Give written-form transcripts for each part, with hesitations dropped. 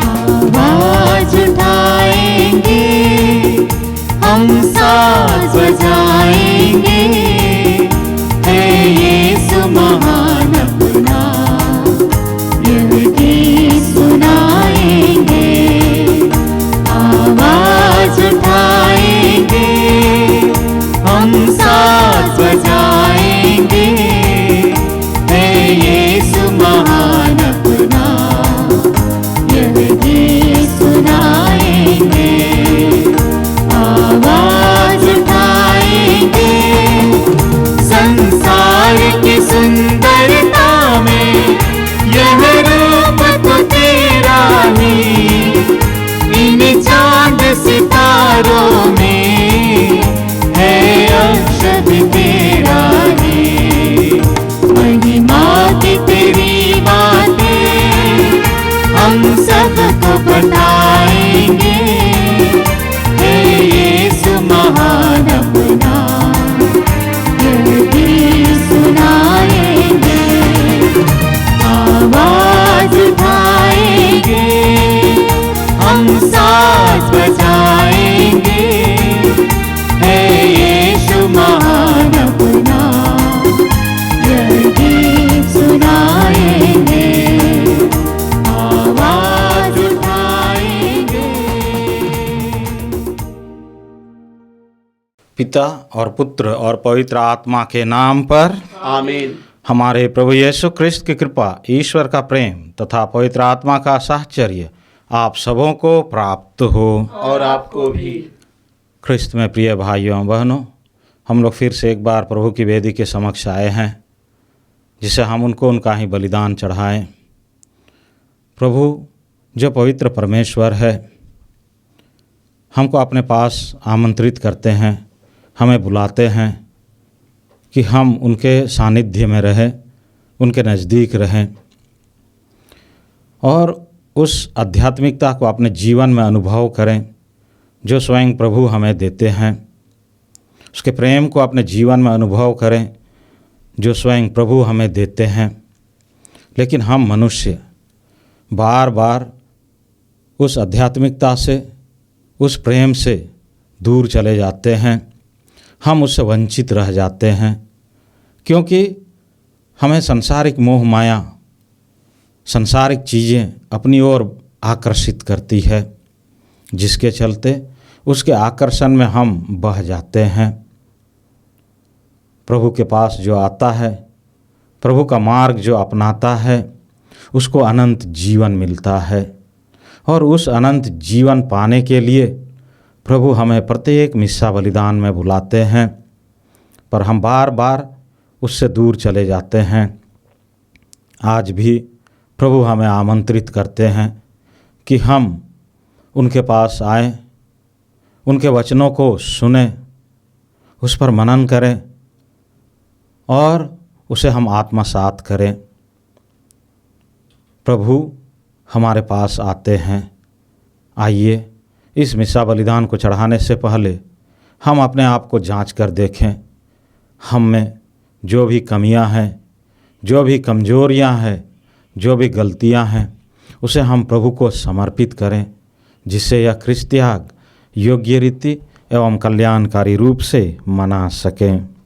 आवाज उठाएंगे, हम साज बजाएंगे, है यीशु महान अपना, यह गीत सुनाएंगे। आवाज उठाएंगे, हम साज बजाएंगे, है यीशु महान अपना, यह गीत सुनाएंगे। आवाज उठाएंगे, संसार की सुंदरता में यह रूप तो तेरा ही, इन चांद सितारों में है अक्षर तेरा ही। महिमा की तेरी बातें हम सबको बताएंगे, हे यीशु महान अपना, यह गीत सुनाएंगे। आवाज उठाएंगे, हम साज बजाएंगे, हे यीशु महान अपना, यह गीत सुनाएंगे। आवाज उठाएंगे। पिता और पुत्र और पवित्र आत्मा के नाम पर आमीन। हमारे प्रभु यीशु ख्रिस्त की कृपा, ईश्वर का प्रेम तथा पवित्र आत्मा का साहचर्य आप सबों को प्राप्त हो। और आपको भी। ख्रिस्त में प्रिय भाइयों एवं बहनों, हम लोग फिर से एक बार प्रभु की वेदी के समक्ष आए हैं, जिसे हम उनको उनका ही बलिदान चढ़ाएं। प्रभु जो पवित्र परमेश्वर है, हमको अपने पास आमंत्रित करते हैं, हमें बुलाते हैं कि हम उनके सानिध्य में रहें, उनके नज़दीक रहें और उस आध्यात्मिकता को अपने जीवन में अनुभव करें जो स्वयं प्रभु हमें देते हैं। उसके प्रेम को अपने जीवन में अनुभव करें जो स्वयं प्रभु हमें देते हैं। लेकिन हम मनुष्य बार बार उस आध्यात्मिकता से, उस प्रेम से दूर चले जाते हैं, हम उससे वंचित रह जाते हैं, क्योंकि हमें सांसारिक मोह माया, सांसारिक चीज़ें अपनी ओर आकर्षित करती है, जिसके चलते उसके आकर्षण में हम बह जाते हैं। प्रभु के पास जो आता है, प्रभु का मार्ग जो अपनाता है, उसको अनंत जीवन मिलता है। और उस अनंत जीवन पाने के लिए प्रभु हमें प्रत्येक मिस्सा बलिदान में बुलाते हैं, पर हम बार बार उससे दूर चले जाते हैं। आज भी प्रभु हमें आमंत्रित करते हैं कि हम उनके पास आएं, उनके वचनों को सुनें, उस पर मनन करें और उसे हम आत्मसात करें। प्रभु हमारे पास आते हैं। आइए इस मिस्सा बलिदान को चढ़ाने से पहले हम अपने आप को जांच कर देखें। हम में जो भी कमियां हैं, जो भी कमजोरियां हैं, जो भी गलतियां हैं, उसे हम प्रभु को समर्पित करें, जिससे यह ख्रिस्त त्याग योग्य रीति एवं कल्याणकारी रूप से मना सकें।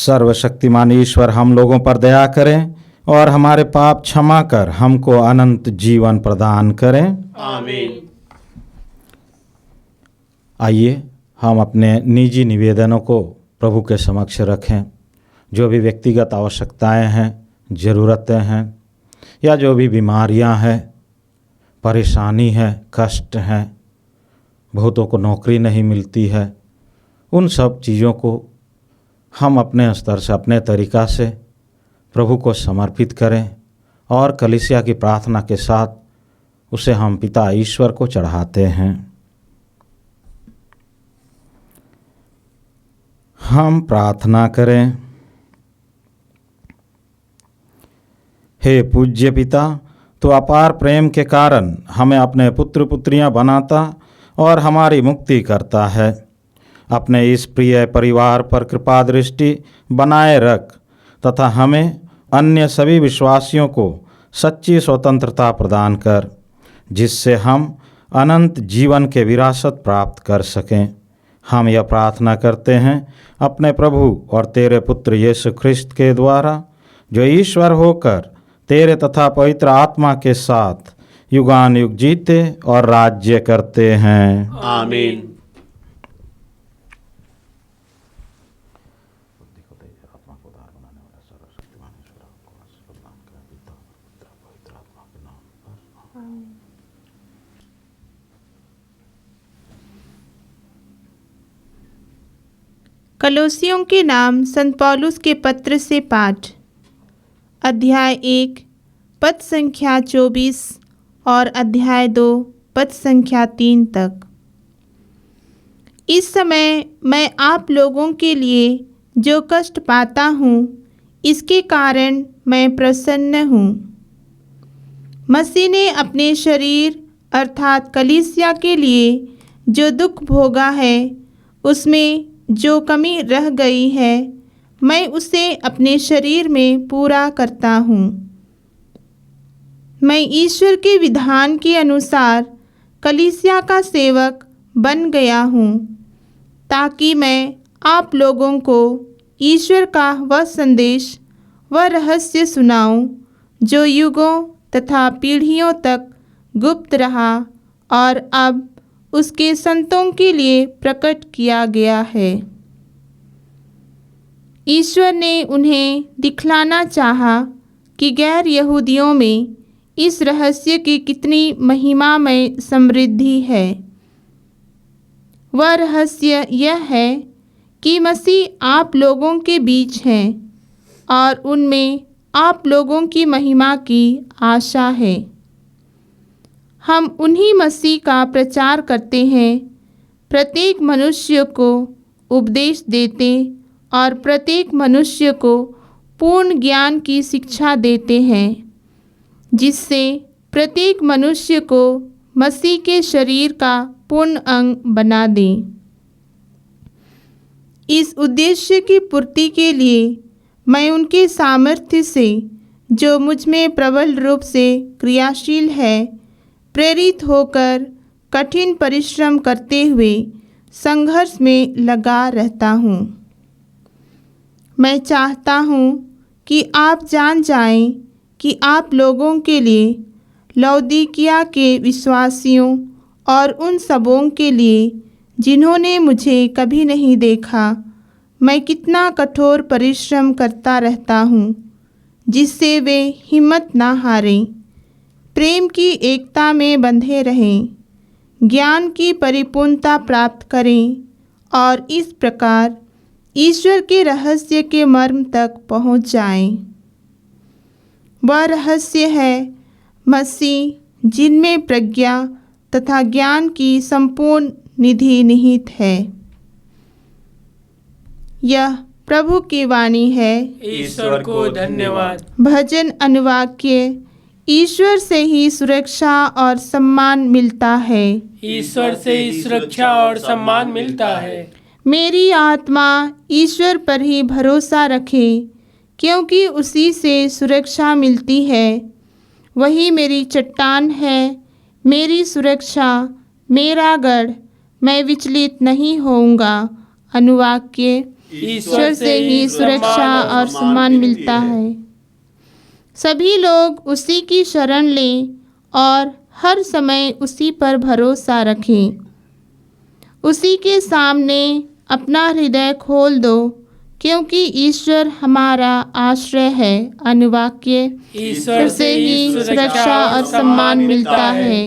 सर्वशक्तिमान ईश्वर हम लोगों पर दया करें और हमारे पाप क्षमा कर हमको अनंत जीवन प्रदान करें। आमीन। आइए हम अपने निजी निवेदनों को प्रभु के समक्ष रखें। जो भी व्यक्तिगत आवश्यकताएं हैं, ज़रूरतें हैं, या जो भी बीमारियां हैं, परेशानी है, कष्ट हैं, बहुतों को नौकरी नहीं मिलती है, उन सब चीज़ों को हम अपने स्तर से, अपने तरीक़ा से प्रभु को समर्पित करें और कलीसिया की प्रार्थना के साथ उसे हम पिता ईश्वर को चढ़ाते हैं। हम प्रार्थना करें। हे पूज्य पिता, तो अपार प्रेम के कारण हमें अपने पुत्र पुत्रियां बनाता और हमारी मुक्ति करता है। अपने इस प्रिय परिवार पर कृपा दृष्टि बनाए रख तथा हमें अन्य सभी विश्वासियों को सच्ची स्वतंत्रता प्रदान कर, जिससे हम अनंत जीवन के विरासत प्राप्त कर सकें। हम यह प्रार्थना करते हैं अपने प्रभु और तेरे पुत्र यीशु ख्रिस्त के द्वारा, जो ईश्वर होकर तेरे तथा पवित्र आत्मा के साथ युगान युग जीते और राज्य करते हैं। आमीन। कलोसियों के नाम संत पौलुस के पत्र से पाठ, अध्याय 1 पद संख्या 24 और अध्याय 2 पद संख्या 3 तक। इस समय मैं आप लोगों के लिए जो कष्ट पाता हूँ, इसके कारण मैं प्रसन्न हूँ। मसीह ने अपने शरीर अर्थात कलीसिया के लिए जो दुख भोगा है, उसमें जो कमी रह गई है, मैं उसे अपने शरीर में पूरा करता हूँ। मैं ईश्वर के विधान के अनुसार कलीसिया का सेवक बन गया हूँ, ताकि मैं आप लोगों को ईश्वर का वह संदेश, वह रहस्य सुनाऊं, जो युगों तथा पीढ़ियों तक गुप्त रहा और अब उसके संतों के लिए प्रकट किया गया है। ईश्वर ने उन्हें दिखलाना चाहा कि गैर यहूदियों में इस रहस्य की कितनी महिमामय समृद्धि है। वह रहस्य यह है कि मसीह आप लोगों के बीच हैं और उनमें आप लोगों की महिमा की आशा है। हम उन्हीं मसीह का प्रचार करते हैं, प्रत्येक मनुष्य को उपदेश देते और प्रत्येक मनुष्य को पूर्ण ज्ञान की शिक्षा देते हैं, जिससे प्रत्येक मनुष्य को मसीह के शरीर का पूर्ण अंग बना दें। इस उद्देश्य की पूर्ति के लिए मैं उनके सामर्थ्य से, जो मुझ में प्रबल रूप से क्रियाशील है, प्रेरित होकर कठिन परिश्रम करते हुए संघर्ष में लगा रहता हूँ। मैं चाहता हूँ कि आप जान जाएं कि आप लोगों के लिए, लौदीकिया के विश्वासियों और उन सबों के लिए जिन्होंने मुझे कभी नहीं देखा, मैं कितना कठोर परिश्रम करता रहता हूँ, जिससे वे हिम्मत ना हारें, प्रेम की एकता में बंधे रहें, ज्ञान की परिपूर्णता प्राप्त करें और इस प्रकार ईश्वर के रहस्य के मर्म तक पहुँच जाएं। वह रहस्य है मसीह, जिनमें प्रज्ञा तथा ज्ञान की संपूर्ण निधि निहित है। यह प्रभु की वाणी है। ईश्वर को धन्यवाद। भजन अनुवाक्य। ईश्वर से ही सुरक्षा और सम्मान मिलता है। ईश्वर से ही सुरक्षा और सम्मान मिलता है। मेरी आत्मा ईश्वर पर ही भरोसा रखे, क्योंकि उसी से सुरक्षा मिलती है। वही मेरी चट्टान है, मेरी सुरक्षा, मेरा गढ़, मैं विचलित नहीं होऊंगा। अनुवाक्य। ईश्वर से ही सुरक्षा और सम्मान मिलता है। सभी लोग उसी की शरण लें और हर समय उसी पर भरोसा रखें। उसी के सामने अपना हृदय खोल दो, क्योंकि ईश्वर हमारा आश्रय है। अनुवाक्य, ईश्वर से ही सुरक्षा और सम्मान मिलता है।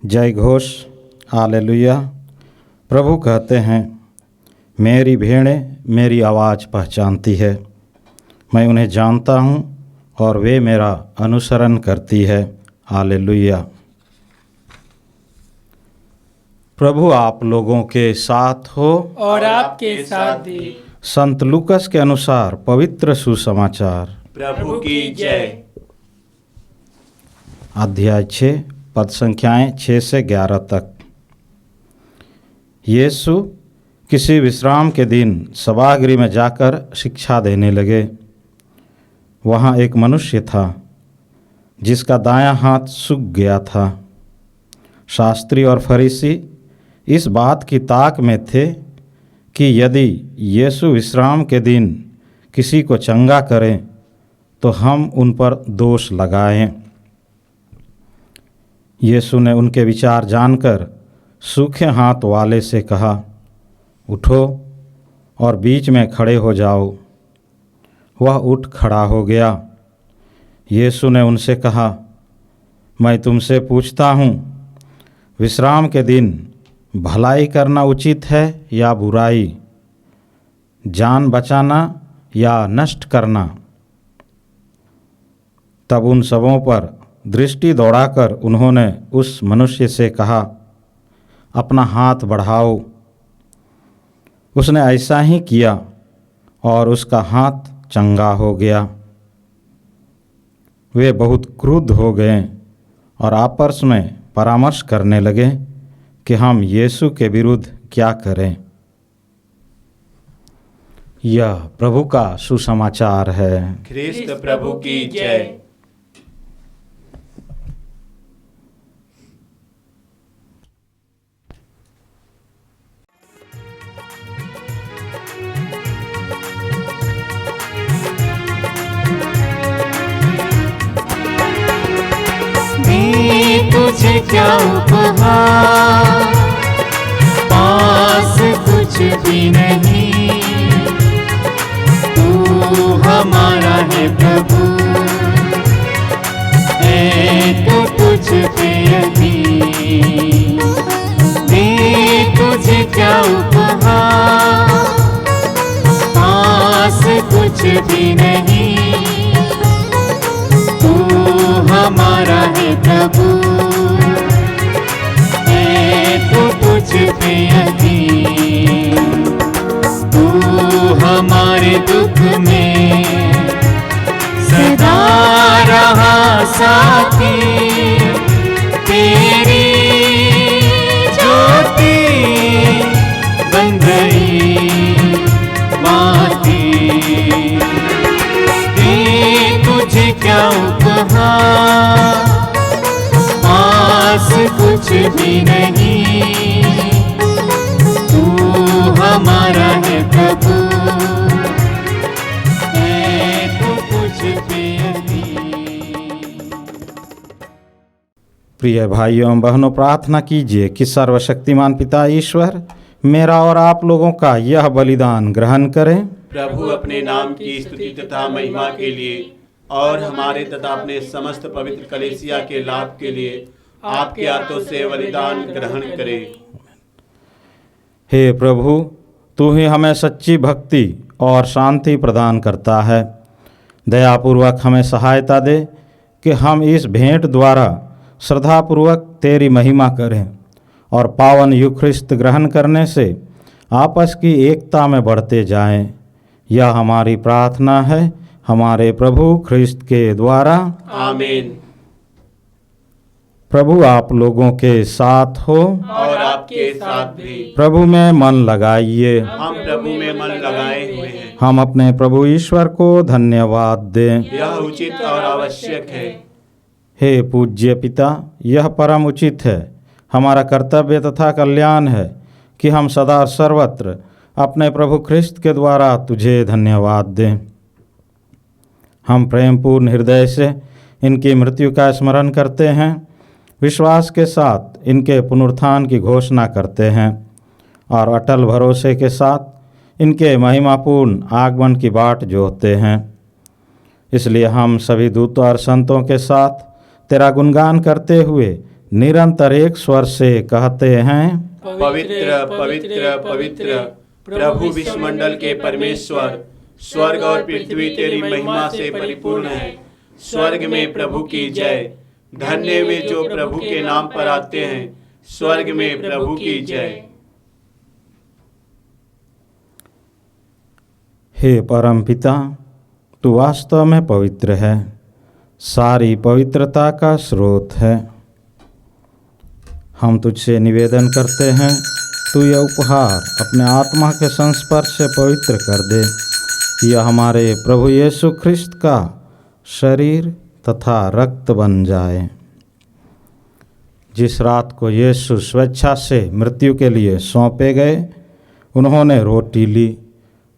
जय घोष, हालेलुया। प्रभु कहते हैं, मेरी भेड़ें मेरी आवाज़ पहचानती है, मैं उन्हें जानता हूँ और वे मेरा अनुसरण करती है। हालेलुया। प्रभु आप लोगों के साथ हो और आपके साथ भी। संत लूकस के अनुसार पवित्र सुसमाचार। प्रभु की जय। अध्याय 6, पद संख्याएं 6 से 11 तक। यीशु किसी विश्राम के दिन सभागृह में जाकर शिक्षा देने लगे। वहाँ एक मनुष्य था जिसका दायां हाथ सूख गया था। शास्त्री और फरीसी इस बात की ताक में थे कि यदि यीशु विश्राम के दिन किसी को चंगा करें तो हम उन पर दोष लगाएं। यीशु ने उनके विचार जानकर सूखे हाथ वाले से कहा, उठो और बीच में खड़े हो जाओ। वह उठ खड़ा हो गया। यीशु ने उनसे कहा, मैं तुमसे पूछता हूँ, विश्राम के दिन भलाई करना उचित है या बुराई, जान बचाना या नष्ट करना? तब उन सबों पर दृष्टि दौड़ाकर उन्होंने उस मनुष्य से कहा, अपना हाथ बढ़ाओ। उसने ऐसा ही किया और उसका हाथ चंगा हो गया। वे बहुत क्रुद्ध हो गए और आपस में परामर्श करने लगे कि हम यीशु के विरुद्ध क्या करें। यह प्रभु का सुसमाचार है। ख्रिस्त प्रभु की जय। तुझे क्या उपहार, पास कुछ भी नहीं, तू हमारा है प्रभु, तो तुझ पे अधीन। दे तुझे क्या उपहार, पास कुछ भी नहीं, तू हमारा है प्रभु, तो तुझ पे अधीन। तू हमारे दुख में सदा रहा साथी, तेरी ज्योति बन गई माटी। दे तुझे क्या उपहार, पास कुछ भी नहीं, तू हमारा है प्रभु, तो तुझ पे अधीन। प्रिय भाइयों एवं बहनों, प्रार्थना कीजिए कि सर्वशक्तिमान पिता ईश्वर मेरा और आप लोगों का यह बलिदान ग्रहण करें। प्रभु अपने नाम की स्तुति तथा महिमा के लिए और हमारे तथा अपने समस्त पवित्र कलीसिया के लाभ के लिए आपके हाथों से बलिदान ग्रहण करे। हे प्रभु, तू ही हमें सच्ची भक्ति और शांति प्रदान करता है। दयापूर्वक हमें सहायता दे कि हम इस भेंट द्वारा श्रद्धापूर्वक तेरी महिमा करें और पावन यूखरिस्त ग्रहण करने से आपस की एकता में बढ़ते जाएं। यह हमारी प्रार्थना है हमारे प्रभु ख्रिस्त के द्वारा, आमीन। प्रभु आप लोगों के साथ हो और आपके साथ भी। प्रभु में मन लगाइए। हम प्रभु में मन लगाए हुए हैं। हम अपने प्रभु ईश्वर को धन्यवाद दें। यह उचित और आवश्यक है। हे पूज्य पिता, यह परम उचित है, हमारा कर्तव्य तथा कल्याण है कि हम सदा और सर्वत्र अपने प्रभु ख्रिस्त के द्वारा तुझे धन्यवाद दें। हम प्रेमपूर्ण हृदय से इनकी मृत्यु का स्मरण करते हैं, विश्वास के साथ इनके पुनरुत्थान की घोषणा करते हैं और अटल भरोसे के साथ इनके महिमापूर्ण आगमन की बाट जोहते हैं। इसलिए हम सभी दूतों और संतों के साथ तेरा गुणगान करते हुए निरंतर एक स्वर से कहते हैं, पवित्र पवित्र पवित्र प्रभु विश्वमंडल के परमेश्वर, स्वर्ग और पृथ्वी तेरी महिमा से परिपूर्ण है। स्वर्ग में प्रभु की जय। धन्य वे जो प्रभु के नाम पर आते हैं। स्वर्ग में प्रभु की जय। हे परम पिता, तू वास्तव में पवित्र है, सारी पवित्रता का स्रोत है। हम तुझसे निवेदन करते हैं, तू यह उपहार अपने आत्मा के संस्पर्श से पवित्र कर दे। यह हमारे प्रभु यीशु ख्रिस्त का शरीर तथा रक्त बन जाए। जिस रात को यीशु स्वेच्छा से मृत्यु के लिए सौंपे गए, उन्होंने रोटी ली,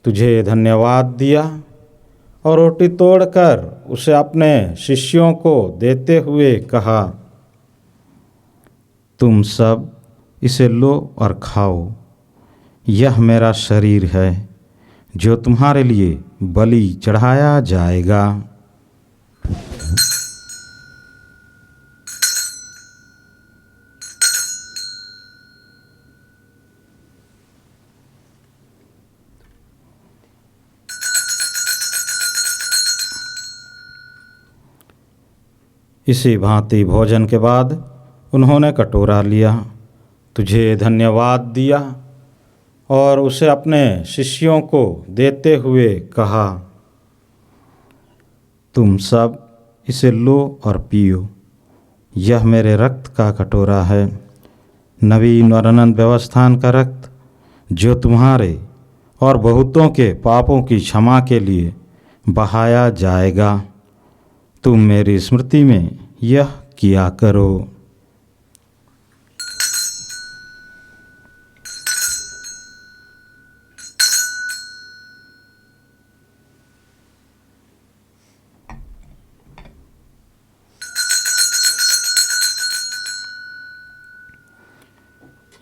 तुझे धन्यवाद दिया और रोटी तोड़कर उसे अपने शिष्यों को देते हुए कहा, तुम सब इसे लो और खाओ, यह मेरा शरीर है जो तुम्हारे लिए बलि चढ़ाया जाएगा। इसी भांति भोजन के बाद उन्होंने कटोरा लिया, तुझे धन्यवाद दिया और उसे अपने शिष्यों को देते हुए कहा, तुम सब इसे लो और पियो, यह मेरे रक्त का कटोरा है, नवीन और अनंत व्यवस्थान का रक्त, जो तुम्हारे और बहुतों के पापों की क्षमा के लिए बहाया जाएगा। तुम मेरी स्मृति में यह किया करो।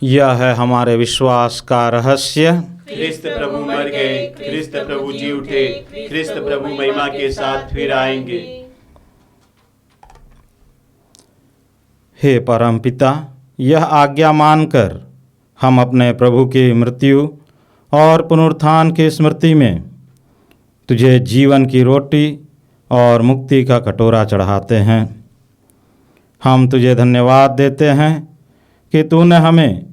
यह है हमारे विश्वास का रहस्य। ख्रिस्त प्रभु मर गए, ख्रिस्त प्रभु जी उठे, ख्रिस्त प्रभु महिमा के साथ फिर आएंगे। हे परम पिता, यह आज्ञा मानकर हम अपने प्रभु की मृत्यु और पुनरुत्थान की स्मृति में तुझे जीवन की रोटी और मुक्ति का कटोरा चढ़ाते हैं। हम तुझे धन्यवाद देते हैं कि तूने हमें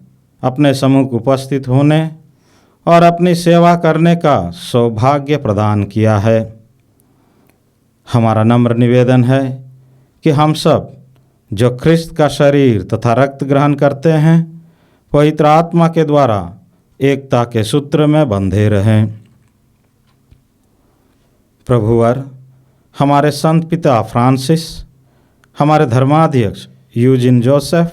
अपने सम्मुख उपस्थित होने और अपनी सेवा करने का सौभाग्य प्रदान किया है। हमारा नम्र निवेदन है कि हम सब जो ख्रिस्त का शरीर तथा रक्त ग्रहण करते हैं, पवित्र आत्मा के द्वारा एकता के सूत्र में बंधे रहें। प्रभुवर, हमारे संत पिता फ्रांसिस, हमारे धर्माध्यक्ष यूजिन जोसेफ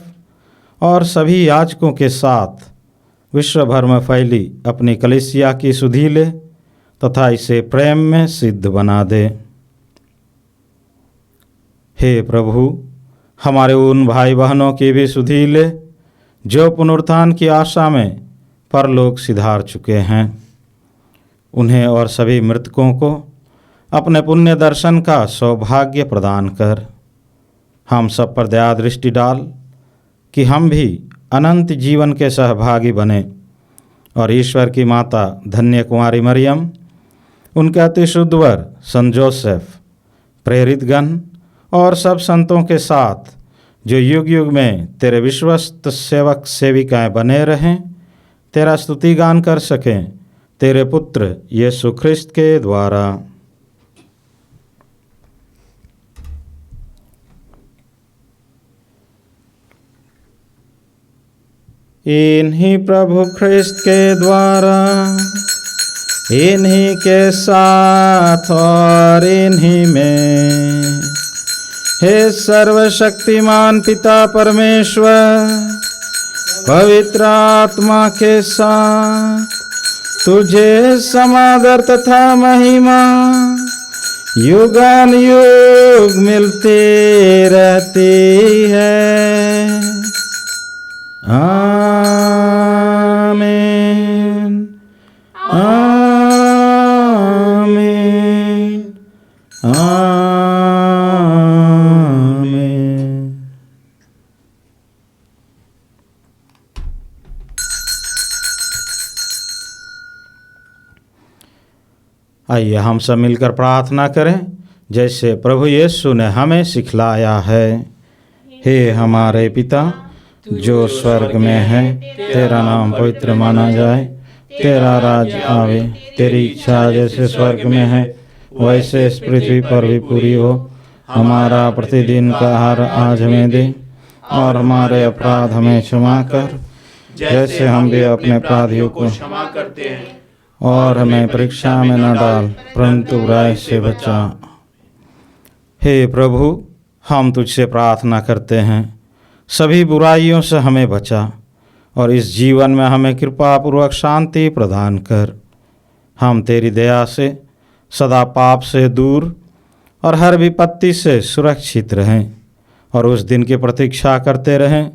और सभी याजकों के साथ विश्व भर में फैली अपनी कलीसिया की सुधि ले तथा इसे प्रेम में सिद्ध बना दे। हे प्रभु, हमारे उन भाई बहनों की भी सुधि ले जो पुनरुत्थान की आशा में परलोक सिधार चुके हैं। उन्हें और सभी मृतकों को अपने पुण्य दर्शन का सौभाग्य प्रदान कर। हम सब पर दया दृष्टि डाल कि हम भी अनंत जीवन के सहभागी बने और ईश्वर की माता धन्य कुमारी मरियम, उनके अति शुद्ध वर संत जोसेफ, प्रेरितगण और सब संतों के साथ जो युग युग में तेरे विश्वस्त सेवक सेविकाएं बने रहें, तेरा स्तुति गान कर सकें तेरे पुत्र यीशु ख्रिस्त के द्वारा। इन्हीं प्रभु ख्रिस्त के द्वारा इन्हीं के साथ और इन्हीं में, हे सर्वशक्तिमान पिता परमेश्वर, पवित्र आत्मा के साथ तुझे समादर तथा महिमा युगान युग मिलती रहती है। आमीन, आमीन, आमीन। आइए हम सब मिलकर प्रार्थना करें जैसे प्रभु यीशु ने हमें सिखलाया है। हे हमारे पिता जो स्वर्ग में है, तेरा नाम पवित्र माना जाए, तेरा राज्य आवे, तेरी इच्छा जैसे स्वर्ग में है वैसे इस पृथ्वी पर भी पूरी हो। हमारा प्रतिदिन का आहार आज हमें दे, और हमारे अपराध हमें क्षमा कर जैसे हम भी अपने अपराधियों को क्षमा करते हैं, और हमें परीक्षा में न डाल परंतु बुराई से बचा। हे प्रभु, हम तुझसे प्रार्थना करते हैं, सभी बुराइयों से हमें बचा और इस जीवन में हमें कृपापूर्वक शांति प्रदान कर। हम तेरी दया से सदा पाप से दूर और हर विपत्ति से सुरक्षित रहें, और उस दिन की प्रतीक्षा करते रहें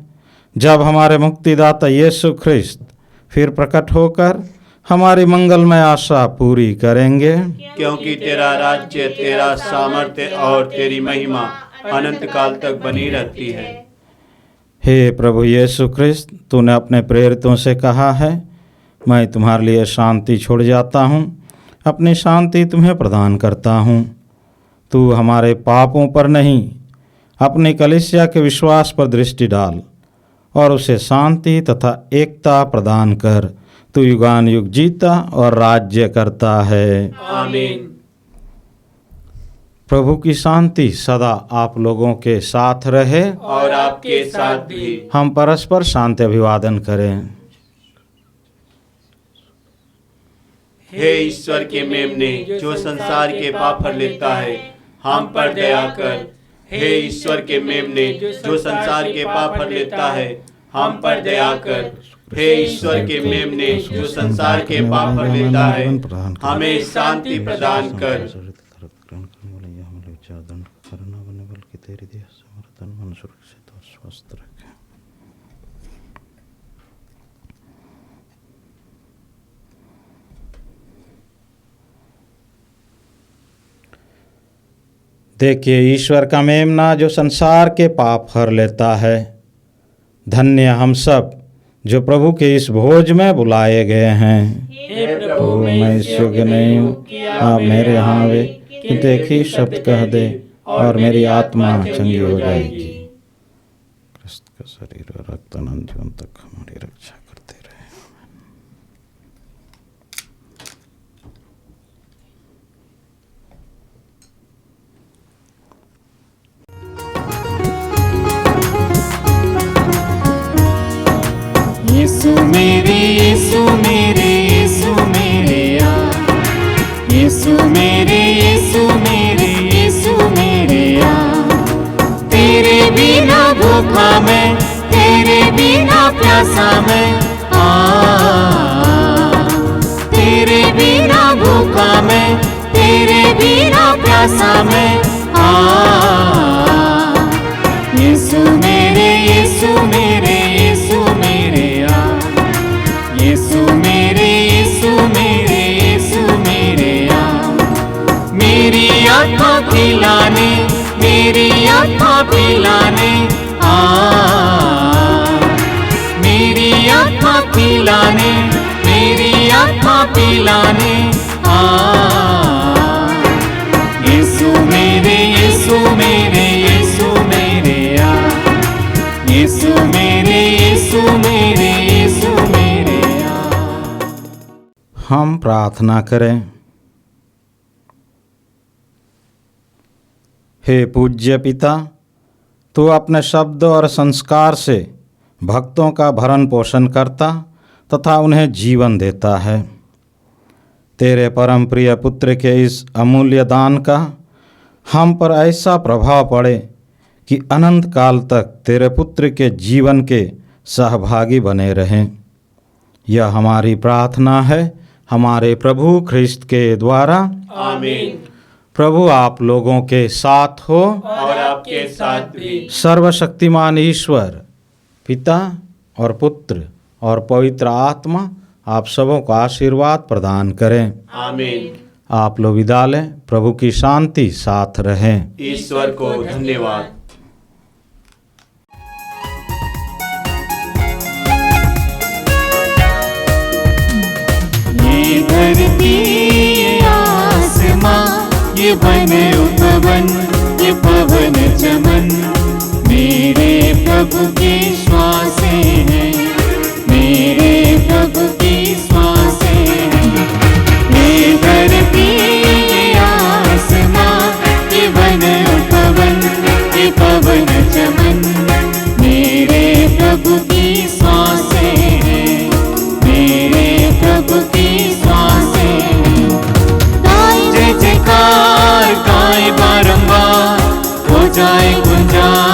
जब हमारे मुक्तिदाता यीशु ख्रिस्त फिर प्रकट होकर हमारी मंगलमय आशा पूरी करेंगे। क्योंकि तेरा राज्य, तेरा सामर्थ्य और तेरी महिमा अनंत काल तक बनी रहती है। हे प्रभु यीशु ख्रिस्त, तूने अपने प्रेरितों से कहा है, मैं तुम्हारे लिए शांति छोड़ जाता हूँ, अपनी शांति तुम्हें प्रदान करता हूँ। तू हमारे पापों पर नहीं, अपनी कलीसिया के विश्वास पर दृष्टि डाल और उसे शांति तथा एकता प्रदान कर। तू युगान युग जीता और राज्य करता है। आमीन। प्रभु की शांति सदा आप लोगों के साथ रहे और आपके साथ भी। हम परस्पर शांति अभिवादन करें। हे ईश्वर के मेमने, जो संसार के पाप हर लेता है, हम पर दया कर। हे ईश्वर के मेमने, जो संसार के पाप हर लेता है, हम पर दया कर। हे ईश्वर के मेमने, जो संसार के पाप हर लेता है, हमें शांति प्रदान कर। तेरी दया से हमारा तन मन सुरक्षित और स्वस्थ रखे। देखिए ईश्वर का मेमना जो संसार के पाप हर लेता है। धन्य हम सब जो प्रभु के इस भोज में बुलाए गए हैं। हे प्रभु, मैं इस योग्य नहीं हूँ आप मेरे यहाँ आवे, किंतु एक ही शब्द कह दे और मेरी आत्मा चंगी हो जाएगी। क्रिस्त का शरीर और रक्त अनंत जीवन तक हमारी रक्षा करते रहे। यीशु मेरे, यीशु मेरे, यीशु मेरे आ। यीशु मेरे, यीशु मेरे, यीशु मेरे आ। तेरे बिना भूखा मैं, तेरे बिना प्यासा मैं, तेरे बिना भूखा मैं, तेरे बिना प्यासा मैं, यीशु मेरे, यीशु मेरे, यीशु मेरे आ। यीशु मेरे, यीशु मेरे, यीशु मेरे आ। मेरी आत्मा पिलाने, मेरी आत्मा पिलाने, मेरी आत्मा पिलाने, मेरी आत्मा पिलाने, यीशु मेरे, यीशु मेरे, यीशु मेरे आ। यीशु मेरे, यीशु मेरे, यीशु मेरे आ। हम प्रार्थना करें। हे पूज्य पिता, तू अपने शब्द और संस्कार से भक्तों का भरण पोषण करता तथा उन्हें जीवन देता है। तेरे परम प्रिय पुत्र के इस अमूल्य दान का हम पर ऐसा प्रभाव पड़े कि अनंत काल तक तेरे पुत्र के जीवन के सहभागी बने रहें। यह हमारी प्रार्थना है हमारे प्रभु ख्रिस्त के द्वारा। आमीन। प्रभु आप लोगों के साथ हो और आपके साथ भी। सर्वशक्तिमान ईश्वर पिता और पुत्र और पवित्र आत्मा आप सबों को आशीर्वाद प्रदान करें। आमीन। आप लोग विदा लें। प्रभु की शांति साथ रहे। ईश्वर को धन्यवाद। ये धरती ये आसमां ये वन उपवन ये पवन चमन मेरे प्रभु की श्वासें हैं, मेरे प्रभु की श्वासें हैं। ये धरती ये आसमां ये वन उपवन ये पवन चमन मेरे प्रभु की श्वासें हैं, मेरे प्रभु की श्वासें हैं। गाए जय जयकार गाए बारंबार हो जाए गुंजान